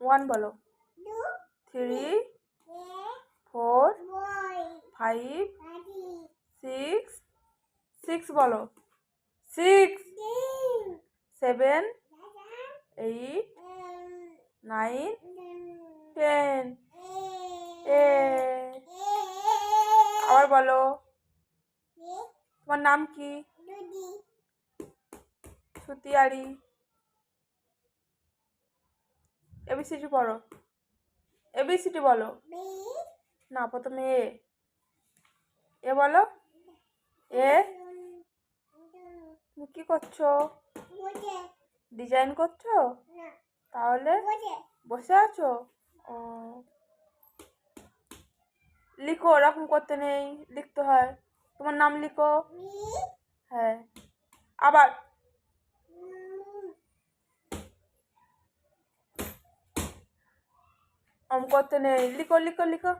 One বলো। 3 4 5 6 6 বলো। 6 7 8 9 10 আবার বলো। তোমার নাম কি? সুতিয়ারি। এবিসিডি পড়ো। এবিসিডি বলো। না, প্রথমে এ বলো। এ তুমি কি করছো? ডিজাইন করছো? তাহলে বসে আছো? ও, লিখো, ওরকম করতে নেই, লিখতে হয়। তোমার নাম লিখো। হ্যাঁ, আবার করতে নেই, লিখো লিখো লিখো।